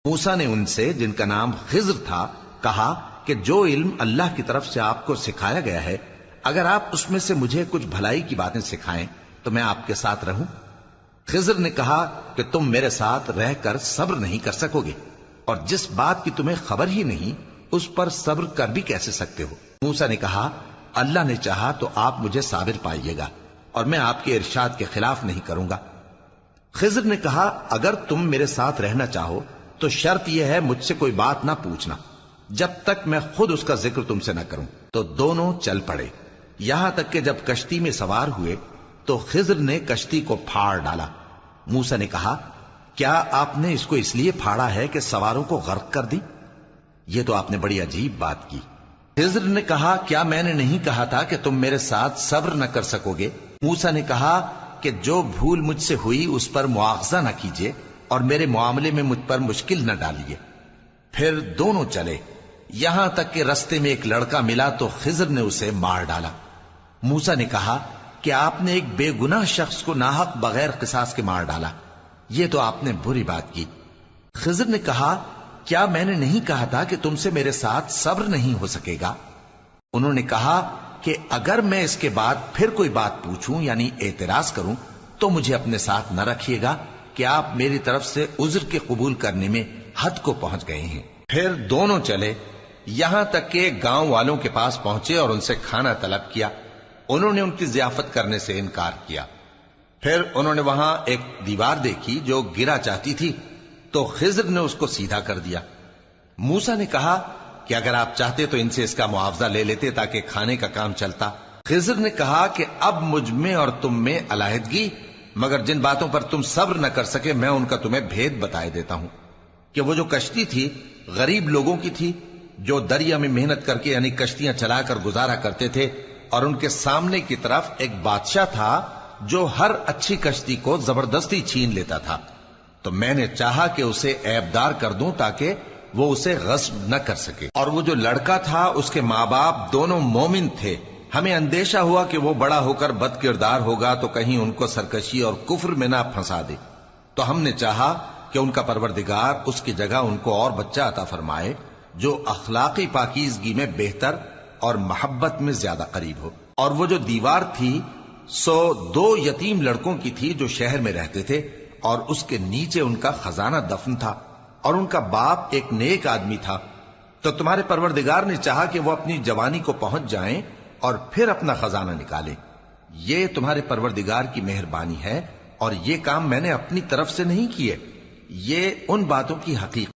موسیٰ نے ان سے، جن کا نام خضر تھا، کہا کہ جو علم اللہ کی طرف سے آپ کو سکھایا گیا ہے، اگر آپ اس میں سے مجھے کچھ بھلائی کی باتیں سکھائیں تو میں آپ کے ساتھ رہوں۔ خضر نے کہا کہ تم میرے ساتھ رہ کر صبر نہیں کر سکو گے، اور جس بات کی تمہیں خبر ہی نہیں اس پر صبر کر بھی کیسے سکتے ہو؟ موسیٰ نے کہا اللہ نے چاہا تو آپ مجھے صابر پائیے گا، اور میں آپ کے ارشاد کے خلاف نہیں کروں گا۔ خضر نے کہا اگر تم میرے ساتھ رہنا چاہو تو شرط یہ ہے مجھ سے کوئی بات نہ پوچھنا جب تک میں خود اس کا ذکر تم سے نہ کروں۔ تو دونوں چل پڑے، یہاں تک کہ جب کشتی میں سوار ہوئے تو خضر نے کشتی کو پھاڑ ڈالا۔ موسیٰ نے کہا کیا آپ نے اس کو اس لیے پھاڑا ہے کہ سواروں کو غرق کر دی؟ یہ تو آپ نے بڑی عجیب بات کی۔ خضر نے کہا کیا میں نے نہیں کہا تھا کہ تم میرے ساتھ صبر نہ کر سکو گے؟ موسیٰ نے کہا کہ جو بھول مجھ سے ہوئی اس پر مواخذہ نہ کیجیے اور میرے معاملے میں مجھ پر مشکل نہ ڈالیے۔ پھر دونوں چلے، یہاں تک کہ رستے میں ایک لڑکا ملا تو خضر نے اسے مار ڈالا۔ موسیٰ نے کہا کہ آپ نے ایک بے گناہ شخص کو ناحق بغیر قصاص کے مار ڈالا، یہ تو آپ نے بری بات کی۔ خضر نے کہا کیا میں نے نہیں کہا تھا کہ تم سے میرے ساتھ صبر نہیں ہو سکے گا؟ انہوں نے کہا کہ اگر میں اس کے بعد پھر کوئی بات پوچھوں یعنی اعتراض کروں تو مجھے اپنے ساتھ نہ رکھیے گا کہ آپ میری طرف سے عذر کے قبول کرنے میں حد کو پہنچ گئے ہیں۔ پھر دونوں چلے، یہاں تک کہ گاؤں والوں کے پاس پہنچے اور ان سے کھانا طلب کیا۔ انہوں نے ان کی ضیافت کرنے سے انکار کیا۔ پھر انہوں نے وہاں ایک دیوار دیکھی جو گرا چاہتی تھی تو خضر نے اس کو سیدھا کر دیا۔ موسیٰ نے کہا کہ اگر آپ چاہتے تو ان سے اس کا معاوضہ لے لیتے تاکہ کھانے کا کام چلتا۔ خضر نے کہا کہ اب مجھ میں اور تم میں علیحدگی، مگر جن باتوں پر تم صبر نہ کر سکے میں ان کا تمہیں بھید بتائے دیتا ہوں کہ وہ جو کشتی تھی غریب لوگوں کی تھی جو دریا میں محنت کر کے یعنی کشتیاں چلا کر گزارا کرتے تھے، اور ان کے سامنے کی طرف ایک بادشاہ تھا جو ہر اچھی کشتی کو زبردستی چھین لیتا تھا۔ تو میں نے چاہا کہ اسے عیبدار کر دوں تاکہ وہ اسے غصب نہ کر سکے، اور وہ جو لڑکا تھا اس کے ماں باپ دونوں مومن تھے۔ ہمیں اندیشہ ہوا کہ وہ بڑا ہو کر بد کردار ہوگا تو کہیں ان کو سرکشی اور کفر میں نہ پھنسا دے، تو ہم نے چاہا کہ ان کا پروردگار اس کی جگہ ان کو اور بچہ عطا فرمائے جو اخلاقی پاکیزگی میں بہتر اور محبت میں زیادہ قریب ہو۔ اور وہ جو دیوار تھی سو 2 یتیم لڑکوں کی تھی جو شہر میں رہتے تھے، اور اس کے نیچے ان کا خزانہ دفن تھا، اور ان کا باپ ایک نیک آدمی تھا۔ تو تمہارے پروردگار نے چاہا کہ وہ اپنی جوانی کو پہنچ جائیں اور پھر اپنا خزانہ نکالیں۔ یہ تمہارے پروردگار کی مہربانی ہے، اور یہ کام میں نے اپنی طرف سے نہیں کیے، یہ ان باتوں کی حقیقت